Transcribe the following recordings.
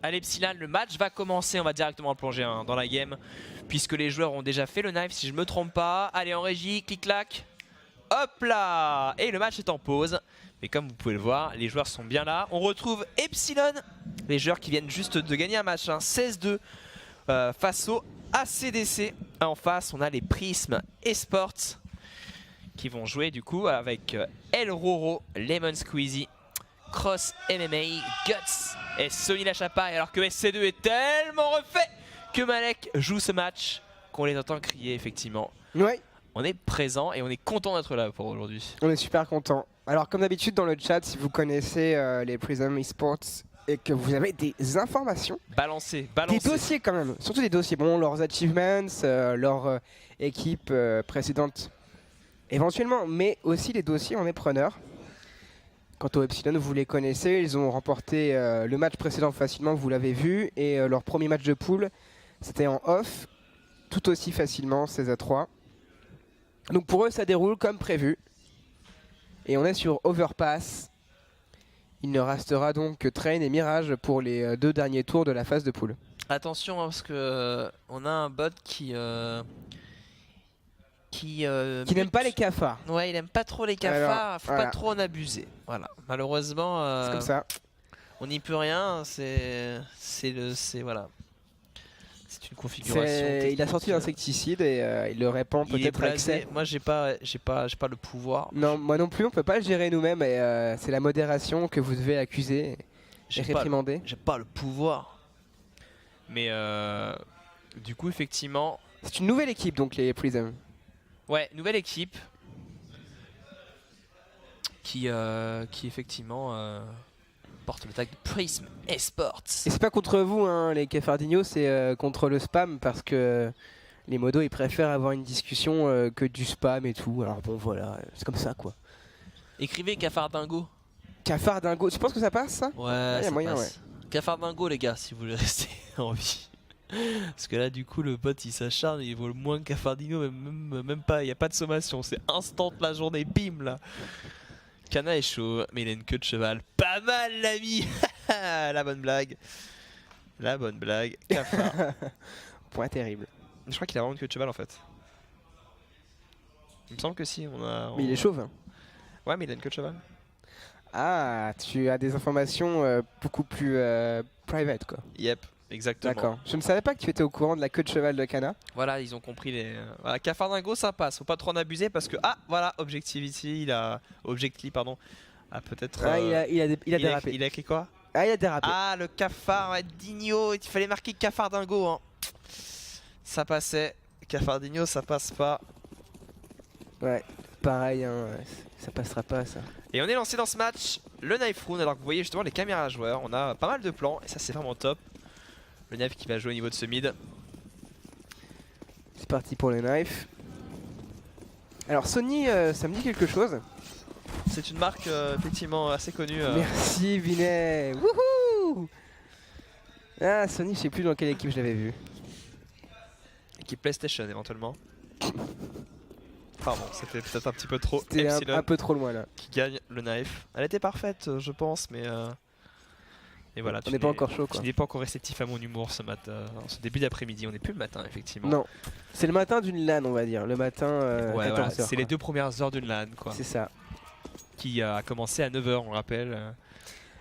Allez Psylan, le match va commencer, on va directement plonger dans la game puisque les joueurs ont déjà fait le knife si je me trompe pas. Allez en régie, clic-clac, hop là. Et le match est en pause, mais comme vous pouvez le voir, les joueurs sont bien là. On retrouve Epsilon, les joueurs qui viennent juste de gagner un match, 16-2 face au ACDC. En face, on a les Prism Esports qui vont jouer du coup avec El Roro, Lemon Squeezy, Cross MMA, Guts et Sony Lachapaille, alors que SC2 est tellement refait que Malek joue ce match qu'on les entend crier effectivement. Ouais. On est présent et on est content d'être là pour aujourd'hui. On est super content. Alors comme d'habitude dans le chat, si vous connaissez les Prism Esports et que vous avez des informations, balancez. Des dossiers quand même, surtout des dossiers, bon, leurs achievements, leur équipe précédente éventuellement, mais aussi les dossiers, on est preneurs. Quant au Epsilon, vous les connaissez, ils ont remporté le match précédent facilement, vous l'avez vu, et leur premier match de poule, c'était en off, tout aussi facilement, 16-3. Donc pour eux, ça déroule comme prévu. Et on est sur Overpass. Il ne restera donc que Train et Mirage pour les 2 derniers tours de la phase de poule. Attention parce que on a un bot qui n'aime pas les cafards. Ouais, il aime pas trop les cafards, alors, faut pas trop en abuser. Voilà, malheureusement, c'est comme ça. On n'y peut rien, voilà. C'est une configuration. Il a sorti l'insecticide et il le répand peut-être à excès. Moi j'ai pas le pouvoir. Non, moi non plus, on peut pas le gérer nous-mêmes et c'est la modération que vous devez accuser et réprimander. J'ai pas le pouvoir. Mais du coup effectivement. C'est une nouvelle équipe donc les Prism. Ouais, nouvelle équipe qui effectivement porte le tag de Prism Esports. Et c'est pas contre vous hein, les cafardignos, c'est contre le spam parce que les modos ils préfèrent avoir une discussion que du spam et tout. Alors bon voilà, c'est comme ça quoi. Écrivez Cafardingo. Cafardingo, tu penses que ça passe ça? Ouais, ça moyen, passe. Ouais. Cafardingo les gars, si vous voulez rester en vie. Parce que là du coup le bot il s'acharne, il vaut moins que Cafardino, même pas, il n'y a pas de sommation, c'est instant la journée, bim là. Kana est chaud, mais il a une queue de cheval, pas mal l'ami. La bonne blague. La bonne blague, Cafard. Point terrible. Je crois qu'il a vraiment une queue de cheval en fait. Il me semble que si, Mais il est chauve hein. Ouais mais il a une queue de cheval. Ah, tu as des informations beaucoup plus private quoi. Yep. Exactement. D'accord. Je ne savais pas que tu étais au courant de la queue de cheval de Kana. Voilà, ils ont compris les. Voilà, Cafardingo, ça passe. Faut pas trop en abuser parce que voilà, Objectivity, Objectly, pardon, a peut-être. Il a dérapé. Il a écrit quoi? Ah, il a dérapé. Ah, le cafard, ouais, Digno. Il fallait marquer Cafardingo. Hein. Ça passait. Cafardinho, ça passe pas. Ouais, pareil, hein, ça passera pas ça. Et on est lancé dans ce match, le Knife Round. Alors que vous voyez justement les caméras joueurs, on a pas mal de plans et ça c'est vraiment top. Le knife qui va jouer au niveau de ce mid. C'est parti pour le knife. Alors Sony, ça me dit quelque chose. C'est une marque effectivement assez connue. Merci Vinet. Wouhou. Ah Sony, je sais plus dans quelle équipe je l'avais vu. Équipe PlayStation éventuellement. Pardon, c'était peut-être un petit peu trop. C'était un peu trop loin là. Qui gagne le knife. Elle était parfaite je pense mais... Et voilà, on n'est pas encore chaud quoi. Tu n'es pas encore réceptif à mon humour ce matin, ce début d'après-midi, on n'est plus le matin effectivement. Non, c'est le matin d'une LAN on va dire, le matin ouais, 14h. Voilà, c'est les 2 premières heures d'une LAN quoi. C'est ça. Qui a commencé à 9h on rappelle.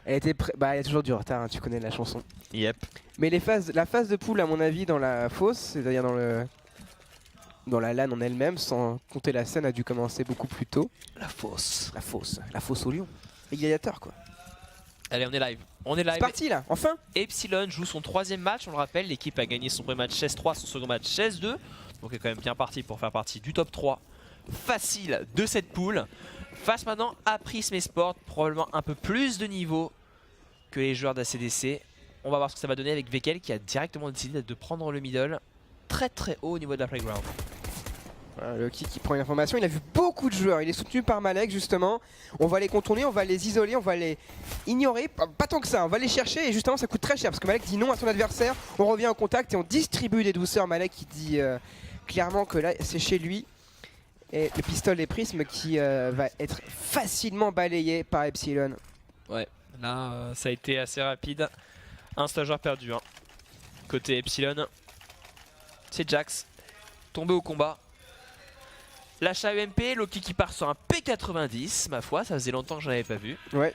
Elle était bah il y a toujours du retard, hein, tu connais la chanson. Yep. Mais la phase de poule à mon avis dans la fosse, c'est-à-dire dans la LAN en elle-même, sans compter la scène, a dû commencer beaucoup plus tôt. La fosse. La fosse au lion. Les gladiateurs quoi. Allez, on est live. On est live. C'est parti là, enfin. Epsilon joue son 3ème match, on le rappelle. L'équipe a gagné son premier match 16-3, son second match 16-2. Donc elle est quand même bien partie pour faire partie du top 3 facile de cette poule. Face maintenant à Prism Esports, probablement un peu plus de niveau que les joueurs d'ACDC. On va voir ce que ça va donner avec Vekel qui a directement décidé de prendre le middle très haut au niveau de la playground. Le kick qui prend une information, il a vu beaucoup de joueurs, il est soutenu par Malek justement. On va les contourner, on va les isoler, on va les ignorer, pas tant que ça, on va les chercher et justement ça coûte très cher parce que Malek dit non à son adversaire. On revient en contact et on distribue des douceurs. Malek qui dit clairement que là c'est chez lui. Et le pistolet Prisme qui va être facilement balayé par Epsilon. Ouais, là ça a été assez rapide. Un stageur perdu. Hein. Côté Epsilon, c'est Jax, tombé au combat. L'achat UMP, Loki qui part sur un P90, ma foi, ça faisait longtemps que j'en avais pas vu. Ouais.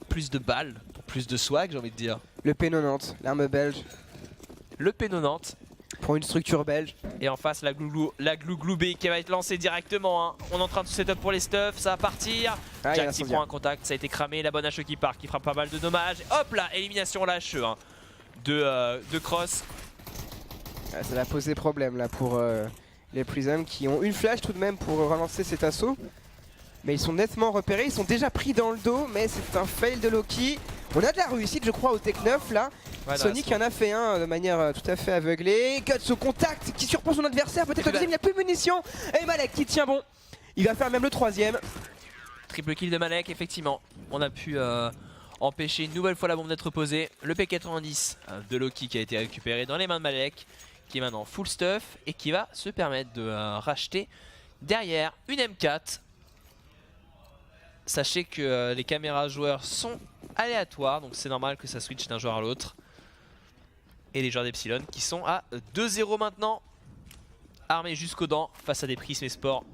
Plus de balles, pour plus de swag, j'ai envie de dire. Le P90, l'arme belge. Le P90. Pour une structure belge. Et en face, la Glouglou B qui va être lancée directement. Hein. On est en train de se setup pour les stuffs, ça va partir. Ah, Jax il prend un contact, ça a été cramé. La bonne HE qui part, qui fera pas mal de dommages. Hop là, élimination la HE hein, de Cross. Ah, ça va poser problème là pour les Prism qui ont une flash tout de même pour relancer cet assaut. Mais ils sont nettement repérés, ils sont déjà pris dans le dos, mais c'est un fail de Loki. On a de la réussite je crois au Tech 9 là. Ouais, Sonic en a fait un de manière tout à fait aveuglée. Guts au contact qui surprend son adversaire, peut-être le deuxième, il n'y a plus de munitions. Et Malek qui tient bon, il va faire même le troisième. Triple kill de Malek, effectivement. On a pu empêcher une nouvelle fois la bombe d'être posée. Le P90 de Loki qui a été récupéré dans les mains de Malek, qui est maintenant full stuff et qui va se permettre de racheter derrière une M4. Sachez que les caméras joueurs sont aléatoires, donc c'est normal que ça switch d'un joueur à l'autre. Et les joueurs d'Epsilon qui sont à 2-0 maintenant, armés jusqu'aux dents face à des Prism Sport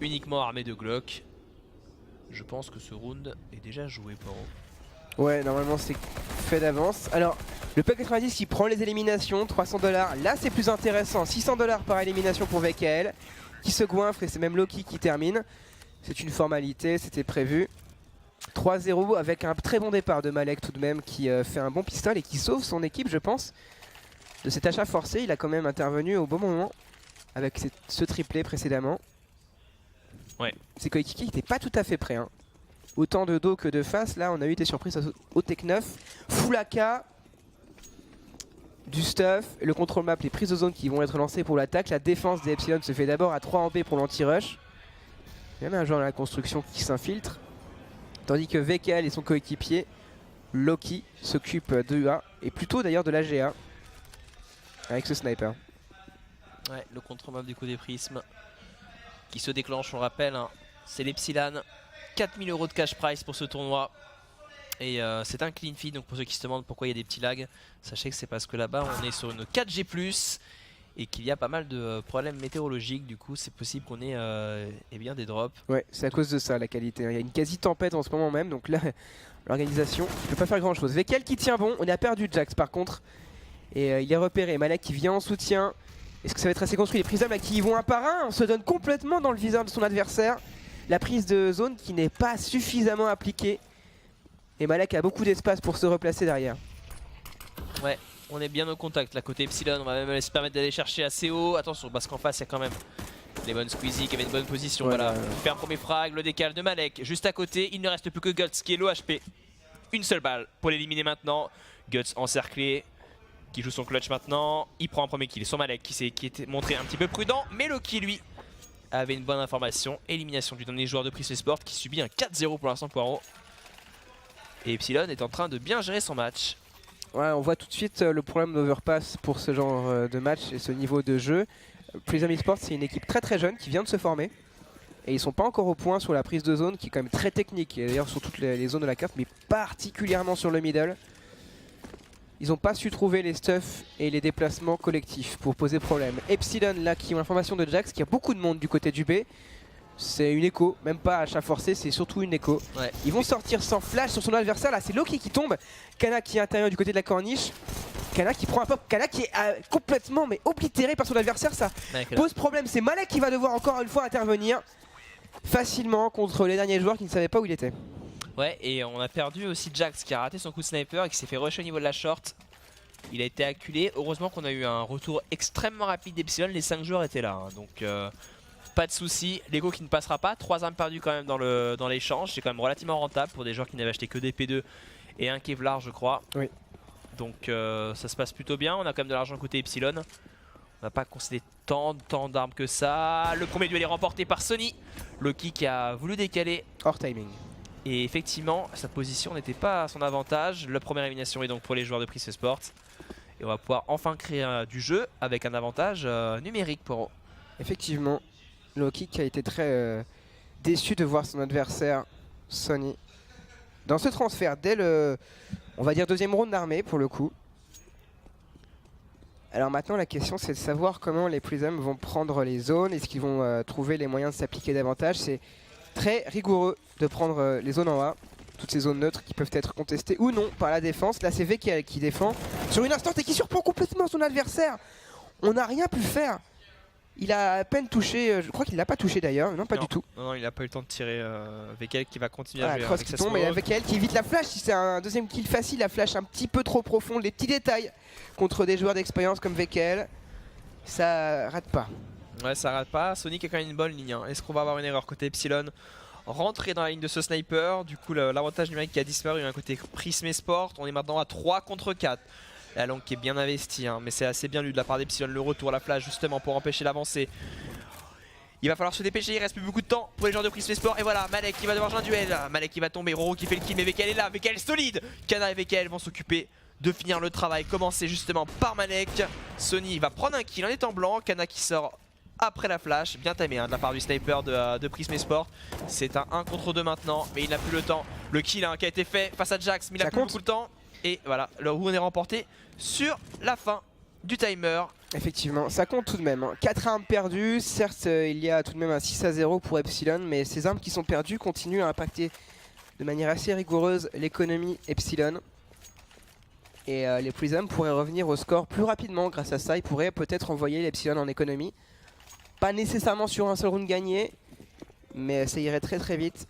uniquement armés de Glock. Je pense que ce round est déjà joué pour eux. Ouais, normalement c'est fait d'avance. Alors, le P90 qui prend les éliminations, 300 $. Là c'est plus intéressant, 600 $ par élimination pour VKL, qui se goinfre et c'est même Loki qui termine. C'est une formalité, c'était prévu. 3-0 avec un très bon départ de Malek tout de même qui fait un bon pistolet et qui sauve son équipe je pense de cet achat forcé. Il a quand même intervenu au bon moment avec ce triplé précédemment. Ouais. Ses coéquipiers n'étaient pas tout à fait prêts. Hein. Autant de dos que de face, là on a eu des surprises au Tech 9. Full AK, du stuff, le contrôle map, les prises de zone qui vont être lancées pour l'attaque. La défense des Epsilon se fait d'abord à 3 en B pour l'anti-rush. Il y a même un joueur dans la construction qui s'infiltre. Tandis que VKL et son coéquipier, Loki, s'occupent de A et plutôt d'ailleurs de l'AGA avec ce sniper. Ouais, le contre-map du coup des prismes qui se déclenche, on le rappelle, hein, c'est l'Epsilon. 4000 € de cash prize pour ce tournoi. Et c'est un clean feed, donc pour ceux qui se demandent pourquoi il y a des petits lags, sachez que c'est parce que là-bas on est sur une 4G+, et qu'il y a pas mal de problèmes météorologiques, du coup c'est possible qu'on ait eh bien des drops. Ouais, c'est à cause de ça la qualité. Il y a une quasi-tempête en ce moment même, donc là l'organisation ne peut pas faire grand chose. VKL qui tient bon, on a perdu Jax par contre. Et il est repéré, Malek qui vient en soutien. Est-ce que ça va être assez construit? Les Prism là qui y vont un par un, on se donne complètement dans le viseur de son adversaire. La prise de zone qui n'est pas suffisamment appliquée. Et Malek a beaucoup d'espace pour se replacer derrière. Ouais. On est bien au contact, là côté Epsilon, on va même se permettre d'aller chercher assez haut. Attention parce qu'en face il y a quand même les bonnes Squeezie qui avaient une bonne position. Ouais, voilà, il fait un premier frag, le décale de Malek. Juste à côté, il ne reste plus que Guts qui est l'OHP. Une seule balle pour l'éliminer maintenant. Guts encerclé, qui joue son clutch maintenant. Il prend un premier kill sur Malek qui était montré un petit peu prudent. Mais Loki lui avait une bonne information. Élimination du dernier joueur de Prism Sport qui subit un 4-0 pour l'instant Poirot. Et Epsilon est en train de bien gérer son match. Ouais, on voit tout de suite le problème d'overpass pour ce genre de match et ce niveau de jeu. Prism Esports, c'est une équipe très jeune qui vient de se former. Et ils sont pas encore au point sur la prise de zone qui est quand même très technique. Et d'ailleurs sur toutes les zones de la carte, mais particulièrement sur le middle. Ils n'ont pas su trouver les stuffs et les déplacements collectifs pour poser problème. Epsilon là qui ont l'information de Jax, qui a beaucoup de monde du côté du B. C'est une écho, même pas achat forcé, c'est surtout une écho. Ouais. Ils vont sortir sans flash sur son adversaire. Là, c'est Loki qui tombe. Kana qui est intérieur du côté de la corniche. Kana qui prend un pop. Kana qui est complètement mais oblitéré par son adversaire. Ça pose problème. C'est Malek qui va devoir encore une fois intervenir facilement contre les derniers joueurs qui ne savaient pas où il était. Ouais, et on a perdu aussi Jax qui a raté son coup de sniper et qui s'est fait rush au niveau de la short. Il a été acculé. Heureusement qu'on a eu un retour extrêmement rapide d'Epsilon. Les 5 joueurs étaient là. Hein. Donc. Pas de soucis, l'ego qui ne passera pas, 3 armes perdues quand même dans l'échange, c'est quand même relativement rentable pour des joueurs qui n'avaient acheté que des P2 et un Kevlar je crois. Oui. Donc ça se passe plutôt bien, on a quand même de l'argent côté Epsilon. On n'a pas concédé tant d'armes que ça. Le premier duel est remporté par Sony, Loki qui a voulu décaler. Hors timing. Et effectivement, sa position n'était pas à son avantage. La première élimination est donc pour les joueurs de Prism Sport. Et on va pouvoir enfin créer du jeu avec un avantage numérique pour eux. Effectivement. Loki qui a été très déçu de voir son adversaire Sony dans ce transfert dès le, on va dire, deuxième round d'armée pour le coup. Alors maintenant la question c'est de savoir comment les Prism vont prendre les zones, est-ce qu'ils vont trouver les moyens de s'appliquer davantage. C'est très rigoureux de prendre les zones en A, toutes ces zones neutres qui peuvent être contestées ou non par la défense. Là c'est VKL qui défend sur une instant et qui surprend complètement son adversaire. On n'a rien pu faire. Il a à peine touché, je crois qu'il l'a pas touché d'ailleurs, non pas du tout. Non, il n'a pas eu le temps de tirer. VKL qui va continuer à Voilà, jouer Cross avec qui sa tombe et smoke. VKL qui évite la flash. Si c'est un deuxième kill facile, la flash un petit peu trop profonde, les petits détails contre des joueurs d'expérience comme VKL, ça rate pas. Ouais, ça rate pas. Sonic a quand même une bonne ligne. Hein. Est-ce qu'on va avoir une erreur côté Epsilon? Rentrer dans la ligne de ce sniper. Du coup, l'avantage numérique qui a disparu d'un côté Prism et Sport. On est maintenant à 3 contre 4. La longue qui est bien investie, hein, mais c'est assez bien lu de la part d'Epsilon. Le retour, la flash justement pour empêcher l'avancée. Il va falloir se dépêcher, il reste plus beaucoup de temps pour les joueurs de Prism Sport. Et voilà, Malek qui va devoir jouer un duel. Malek qui va tomber, Roro qui fait le kill, mais VKL est là, VKL solide. Kana et VKL vont s'occuper de finir le travail, commencé justement par Malek. Sony va prendre un kill en étant blanc. Kana qui sort après la flash, bien timé hein, de la part du sniper de Prism Sport. C'est un 1 contre 2 maintenant, mais il n'a plus le temps. Le kill hein, qui a été fait face à Jax, mais il n'a plus beaucoup de temps. Et voilà, le round est remporté sur la fin du timer. Effectivement, ça compte tout de même. Hein. 4 armes perdues, certes il y a tout de même un 6-0 pour Epsilon, mais ces armes qui sont perdues continuent à impacter de manière assez rigoureuse l'économie Epsilon. Et les Prism pourraient revenir au score plus rapidement grâce à ça. Ils pourraient peut-être envoyer l'Epsilon en économie. Pas nécessairement sur un seul round gagné, mais ça irait très très vite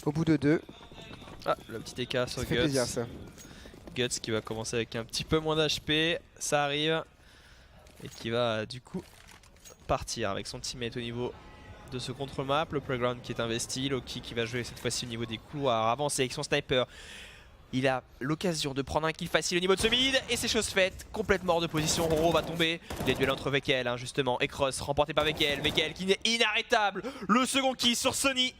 au bout de 2. Ah, le petit DK sur Ça fait Guts. plaisir ça. Guts qui va commencer avec un petit peu moins d'HP, ça arrive. Et qui va du coup partir avec son teammate au niveau de ce contre-map. Le playground qui est investi, Loki qui va jouer cette fois-ci au niveau des couloirs, avancer avec son sniper. Il a l'occasion de prendre un kill facile au niveau de ce mid et c'est chose faite, complètement hors de position. Roro va tomber. Les duels entre VKL hein, justement et Cross remporté par VKL. VKL qui est inarrêtable. Le second kill sur Sony.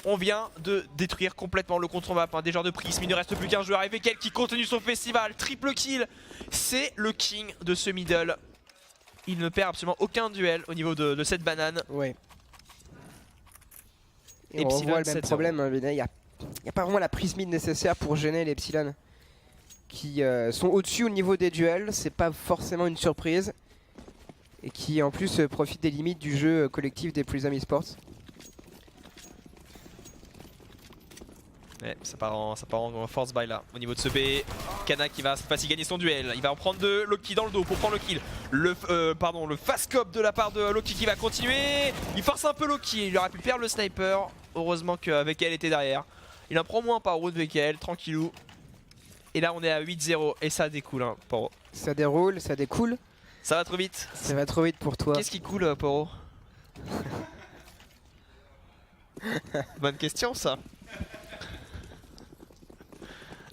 On vient de détruire complètement le contre-map hein, des joueurs de Prism. Il ne reste plus qu'un joueur et VKL qui continue son festival. Triple kill. C'est le king de ce middle. Il ne perd absolument aucun duel au niveau de cette banane. Ouais. Et on Epsilon, revoit le même 7-0. problème. Hein, il n'y a pas vraiment la prise mid nécessaire pour gêner les Epsilon qui sont au-dessus au niveau des duels. C'est pas forcément une surprise. Et qui en plus profitent des limites du jeu collectif des Prism Esports. Ouais, ça part en force by là. Au niveau de ce B, Kana qui va cette fois-ci gagner son duel. Il va en prendre deux. Loki dans le dos pour prendre le kill. Le fast cop de la part de Loki qui va continuer. Il force un peu Loki. Il aurait pu perdre le sniper. Heureusement que VKL était derrière. Il en prend moins par route VKL, tranquillou. Et là on est à 8-0 et ça découle hein, Poro. Ça déroule, ça découle. Ça va trop vite. Ça va trop vite pour toi. Qu'est-ce qui coule Poro? Bonne question ça.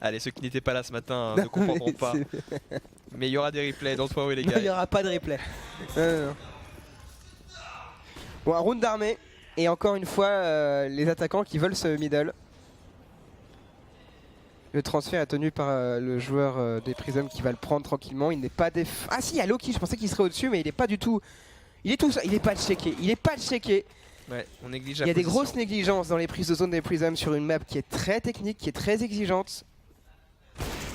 Allez, ceux qui n'étaient pas là ce matin ne comprendront pas. Mais il y aura des replays, don't worry les gars. Il n'y aura pas de replay. Non. Bon, un round d'armée. Et encore une fois, les attaquants qui veulent ce middle. Le transfert est tenu par le joueur des Prism qui va le prendre tranquillement. Il n'est pas Ah si, il y a Loki, je pensais qu'il serait au-dessus, mais il n'est pas du tout... Il est tout ça, il n'est pas checké. Il n'est pas checké. Ouais, on néglige Il y a des grosses négligences dans les prises de zone des Prism sur une map qui est très technique, qui est très exigeante.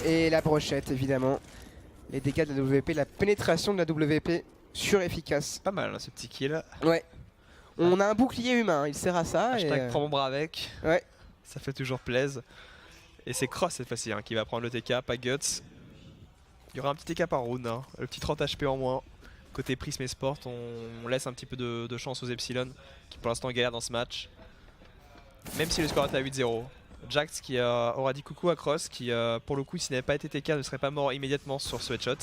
Et la brochette évidemment. Les dégâts de la WP, la pénétration de la WP sur-efficace. Pas mal hein, ce petit kill. Ouais. On a un bouclier humain, il sert à ça. Hashtag prends mon bras avec. Ouais. Ça fait toujours plaisir. Et c'est Cross cette fois-ci hein, qui va prendre le TK, pas Guts. Il y aura un petit TK par round, hein. Le petit 30 HP en moins. Côté Prism et Sport, on laisse un petit peu de chance aux Epsilon qui pour l'instant galèrent dans ce match. Même si le score est à 8-0. Jax qui aura dit coucou à Cross qui pour le coup s'il n'avait pas été TK ne serait pas mort immédiatement sur ce headshot.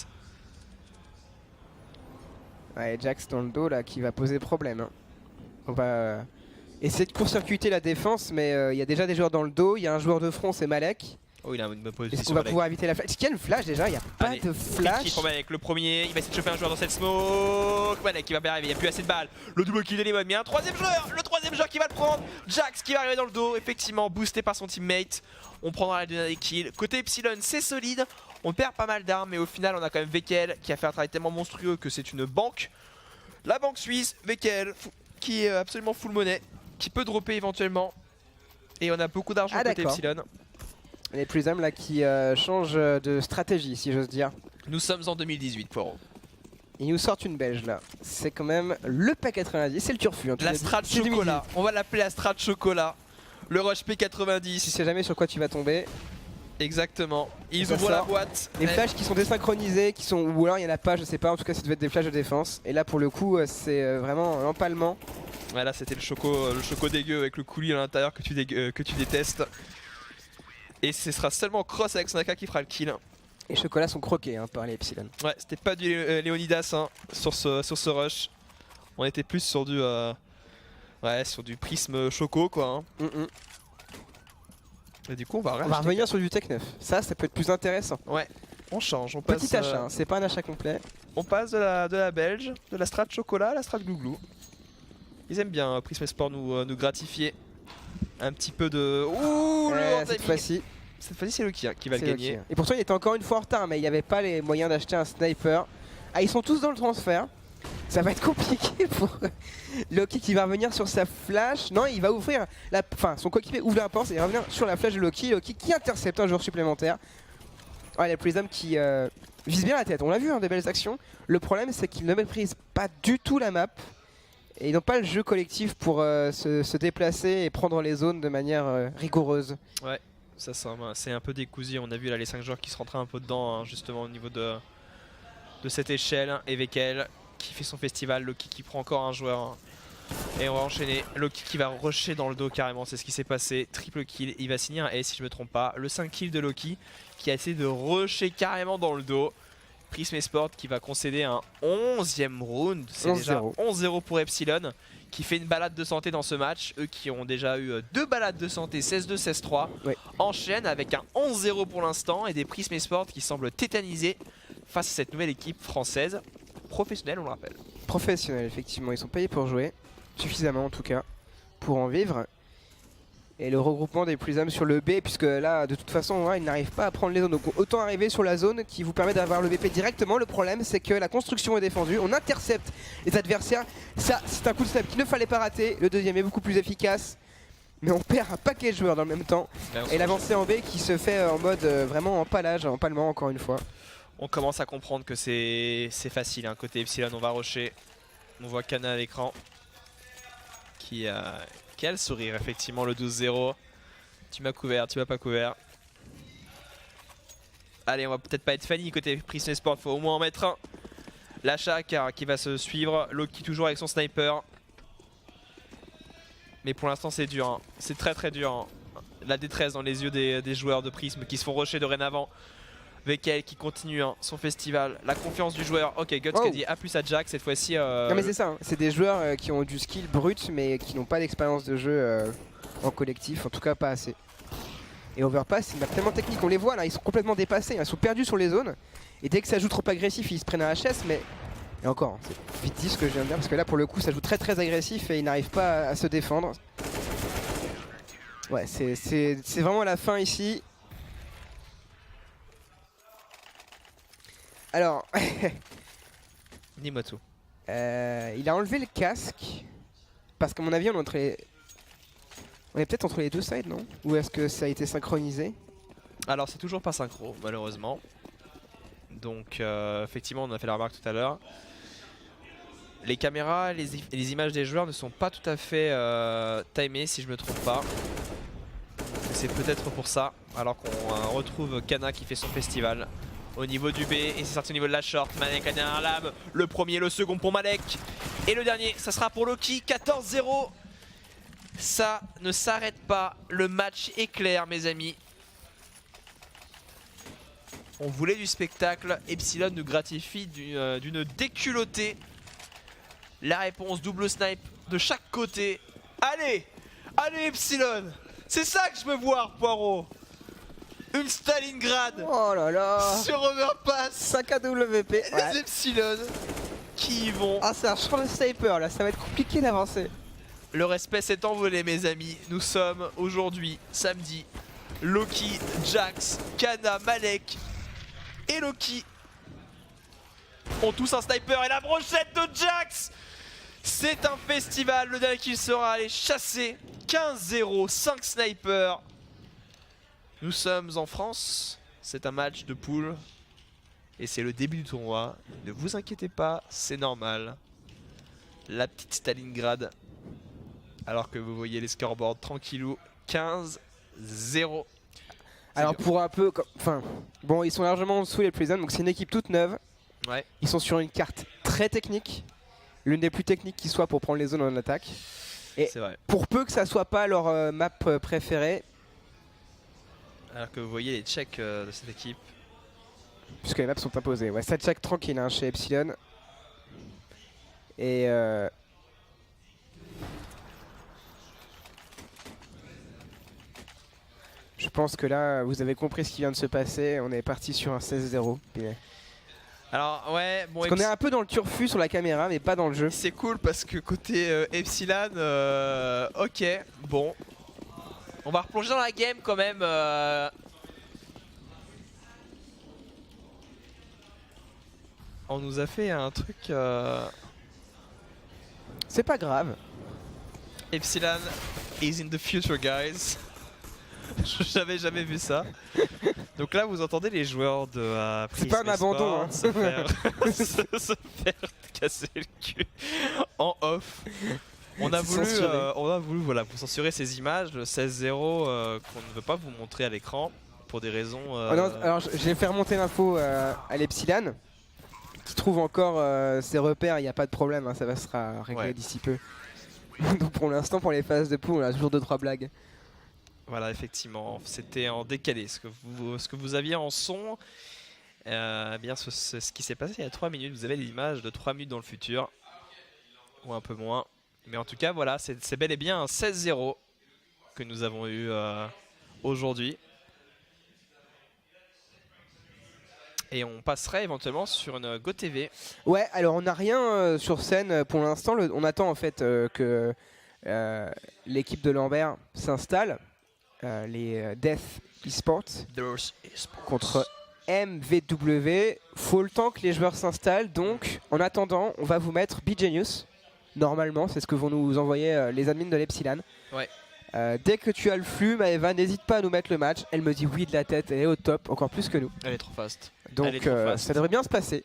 Ouais, Jax dans le dos là qui va poser problème. Hein. On va essayer de court-circuiter la défense, mais il y a déjà des joueurs dans le dos. Il y a un joueur de front, c'est Malek. Oh, il a une bonne position. Est-ce qu'on va pouvoir éviter la flash? Est-ce qu'il y a une flash déjà? Il n'y a pas Allez, de flash. Pour Malek, le premier, il va essayer de chauffer un joueur dans cette smoke. Malek qui va bien arriver, il n'y a plus assez de balles. Le double kill de Lemon, mais un troisième joueur, le troisième joueur qui va le prendre. Jax qui va arriver dans le dos, effectivement boosté par son teammate. On prendra la dernière kill. Côté Epsilon, c'est solide. On perd pas mal d'armes, mais au final, on a quand même VKL qui a fait un travail tellement monstrueux que c'est une banque. La banque suisse, VKL, qui est absolument full monnaie, qui peut dropper éventuellement. Et on a beaucoup d'argent côté Epsilon. Les Prism là qui changent de stratégie, si j'ose dire. Nous sommes en 2018, Poirot. Ils nous sortent une belge là. C'est quand même le P90, c'est le turfu. Hein, la strat chocolat, on va l'appeler la strat chocolat. Le rush P90. Tu sais jamais sur quoi tu vas tomber. Exactement. Ils ouvrent la boîte. Les flashs qui sont désynchronisés, qui sont, ou alors il n'y en a pas, je sais pas, en tout cas ça devait être des flashs de défense. Et là pour le coup c'est vraiment l'empalement. Ouais, là c'était le choco dégueu avec le coulis à l'intérieur que tu détestes. Et ce sera seulement Cross avec son AK qui fera le kill. Les chocolats sont croqués hein, par les Epsilon. Ouais, c'était pas du Léonidas hein, sur ce rush. On était plus sur du sur du prisme choco quoi. Hein. Et du coup on va revenir sur du Tech 9. Ça peut être plus intéressant. Ouais, on change, on passe. Petit achat, hein, c'est pas un achat complet. On passe de la belge, de la strat chocolat à la strat glouglou. Ils aiment bien Prism Sport nous gratifier. Un petit peu de... Ouh, cette fois-ci. Cette fois-ci c'est Loki hein, qui va le gagner. Et pourtant il était encore une fois en retard, mais il n'y avait pas les moyens d'acheter un sniper. Ah, ils sont tous dans le transfert. Ça va être compliqué pour Loki qui va revenir sur sa flash. Non, il va ouvrir son coéquipier ouvre la porte et il va revenir sur la flash de Loki. Loki qui intercepte un joueur supplémentaire. Ouais, les Prism qui visent bien la tête. On l'a vu, hein, des belles actions. Le problème c'est qu'ils ne méprisent pas du tout la map. Et ils n'ont pas le jeu collectif pour se déplacer et prendre les zones de manière rigoureuse. Ouais, ça c'est un peu décousu. On a vu là les 5 joueurs qui se rentraient un peu dedans, hein, justement au niveau de cette échelle. Evekel qui fait son festival, Loki qui prend encore un joueur. Hein. Et on va enchaîner. Loki qui va rusher dans le dos carrément, c'est ce qui s'est passé. Triple kill, il va signer un S si je me trompe pas. Le 5 kill de Loki qui a essayé de rusher carrément dans le dos. Prism Sport qui va concéder un 11e round. C'est déjà 11-0 pour Epsilon qui fait une balade de santé dans ce match. Eux qui ont déjà eu 2 balades de santé, 16-2, 16-3. Ouais. Enchaînent avec un 11-0 pour l'instant et des Prism Sport qui semblent tétanisés face à cette nouvelle équipe française. Professionnelle, on le rappelle. Professionnelle, effectivement. Ils sont payés pour jouer. Suffisamment en tout cas pour en vivre. Et le regroupement des Prism sur le B, puisque là de toute façon ils n'arrivent pas à prendre les zones, donc autant arriver sur la zone qui vous permet d'avoir le BP directement. Le problème c'est que la construction est défendue, on intercepte les adversaires, ça c'est un coup de snap qu'il ne fallait pas rater. Le deuxième est beaucoup plus efficace, mais on perd un paquet de joueurs dans le même temps. Et l'avancée en B qui se fait en mode vraiment empalage, empalement encore une fois. On commence à comprendre que c'est facile, hein. Côté Epsilon on va rusher, on voit Kana à l'écran qui a... Quel sourire, effectivement, le 12-0. Tu m'as couvert, tu m'as pas couvert. Allez, on va peut-être pas être Fanny côté Prism Sport, faut au moins en mettre un. L'achat qui va se suivre. Loki toujours avec son sniper. Mais pour l'instant, c'est dur. Hein. C'est très très dur. Hein. La détresse dans les yeux des joueurs de Prism qui se font rusher dorénavant. Vekel qui continue hein, son festival, la confiance du joueur. Ok, Guts qui a dit A+ à Jack cette fois-ci. Non mais c'est ça, hein. C'est des joueurs qui ont du skill brut mais qui n'ont pas d'expérience de jeu en collectif, en tout cas pas assez. Et Overpass, c'est une map tellement technique, on les voit là, ils sont complètement dépassés, ils sont perdus sur les zones. Et dès que ça joue trop agressif, ils se prennent un HS, mais... Et encore, c'est vite dit ce que je viens de dire, parce que là pour le coup ça joue très très agressif et ils n'arrivent pas à se défendre. Ouais, c'est vraiment la fin ici. Alors, dis-moi tout. Il a enlevé le casque parce qu'à mon avis on est peut-être entre les deux sides, non? Ou est-ce que ça a été synchronisé? Alors c'est toujours pas synchro malheureusement. Donc effectivement on a fait la remarque tout à l'heure. Les caméras, les images des joueurs ne sont pas tout à fait timées si je me trompe pas. C'est peut-être pour ça. Alors qu'on retrouve Kana qui fait son festival. Au niveau du B, et c'est sorti au niveau de la short. Malek a derrière lame, le premier, le second pour Malek. Et le dernier, ça sera pour Loki, 14-0. Ça ne s'arrête pas, le match est clair mes amis. On voulait du spectacle, Epsilon nous gratifie d'une déculottée. La réponse, double snipe de chaque côté. Allez, allez Epsilon, c'est ça que je veux voir Poirot. Une Stalingrad. Oh là là. Sur Overpass. 5 AWP. Les Epsilon qui y vont. Ah c'est un champ de sniper là, ça va être compliqué d'avancer. Le respect s'est envolé mes amis. Nous sommes aujourd'hui, samedi. Loki, Jax, Kana, Malek et Loki ont tous un sniper. Et la brochette de Jax C'est un festival, le dernier kill sera allé chasser. 15-0, 5 snipers. Nous sommes en France, c'est un match de poule. Et c'est le début du tournoi. Ne vous inquiétez pas, c'est normal. La petite Stalingrad. Alors que vous voyez les scoreboards tranquillou. 15-0. Alors pour un peu, enfin, bon, ils sont largement en dessous les Prison, donc c'est une équipe toute neuve. Ouais. Ils sont sur une carte très technique, l'une des plus techniques qui soit pour prendre les zones en attaque. Et c'est vrai. pour peu que ça soit pas leur map préférée, alors que vous voyez les checks de cette équipe. Puisque les maps sont imposées. Ouais, ça check tranquille hein, chez Epsilon. Et je pense que là, vous avez compris ce qui vient de se passer. On est parti sur un 16-0. Alors ouais, bon, parce qu'on est un peu dans le turfu sur la caméra, mais pas dans le jeu. c'est cool parce que côté Epsilon, ok, bon. On va replonger dans la game quand même. On nous a fait un truc. C'est pas grave. Epsilon is in the future, guys. J'avais jamais vu ça. Donc là, vous entendez les joueurs de c'est pas un abandon. Hein. se faire casser le cul en off. On a voulu voilà, vous censurer ces images, le 16-0 qu'on ne veut pas vous montrer à l'écran pour des raisons. Oh non, alors je vais faire monter l'info à l'Epsilon qui trouve encore ses repères, il n'y a pas de problème, hein, ça va sera réglé d'ici peu. Donc pour l'instant, pour les phases de poule, on a toujours 2-3 blagues. Voilà, effectivement, c'était en décalé. Ce que vous aviez en son, bien ce qui s'est passé il y a 3 minutes. Vous avez l'image de 3 minutes dans le futur, ou un peu moins. Mais en tout cas, voilà, c'est bel et bien un 16-0 que nous avons eu aujourd'hui. Et on passerait éventuellement sur une GoTV. Ouais, alors on n'a rien sur scène pour l'instant. On attend en fait que l'équipe de Lambert s'installe. Les Death Esports contre MVW. Faut le temps que les joueurs s'installent. Donc en attendant, on va vous mettre BGenius. Normalement, c'est ce que vont nous envoyer les admins de l'Epsilon. Ouais. Dès que tu as le flux, Maëva, n'hésite pas à nous mettre le match. Elle me dit oui de la tête, elle est au top, encore plus que nous. Elle est trop fast. Donc ça devrait bien se passer.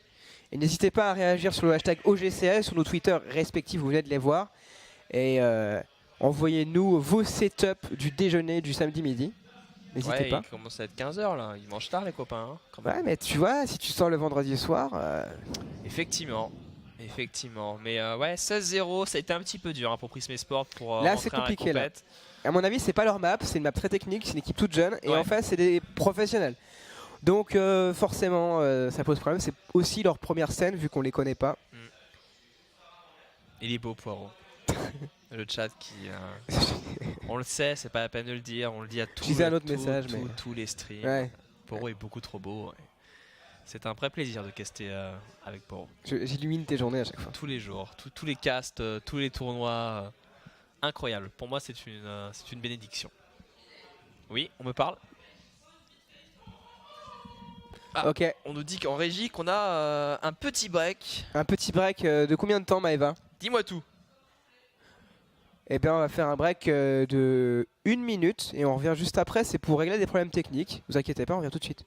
Et n'hésitez pas à réagir sur le hashtag OGCS, sur nos Twitter respectifs, vous venez de les voir. Et envoyez-nous vos setups du déjeuner du samedi midi. N'hésitez pas. Il commence à être 15h là, ils mangent tard les copains. Hein, quand même. Ouais, mais tu vois, si tu sors le vendredi soir... Effectivement. Mais ouais, 16-0, ça a été un petit peu dur hein, pour Prism Sport pour là c'est compliqué là. À mon avis, c'est pas leur map, c'est une map très technique, c'est une équipe toute jeune et en fait c'est des professionnels. Donc forcément ça pose problème, c'est aussi leur première scène vu qu'on les connaît pas. Il est beau Poirot. Le chat qui on le sait, c'est pas la peine de le dire, on le dit à tous les streams. Ouais. Poirot est beaucoup trop beau. Ouais. C'est un vrai plaisir de caster avec Poirot. J'illumine tes journées à chaque fois. Tous les jours, tous les casts, tous les tournois. Incroyable. Pour moi, c'est une bénédiction. Oui, on me parle. Ah, ok. On nous dit qu'en régie qu'on a un petit break. Un petit break de combien de temps, Maëva? Dis-moi tout. Eh bien, on va faire un break de 1 minute et on revient juste après. C'est pour régler des problèmes techniques. Ne vous inquiétez pas, on revient tout de suite.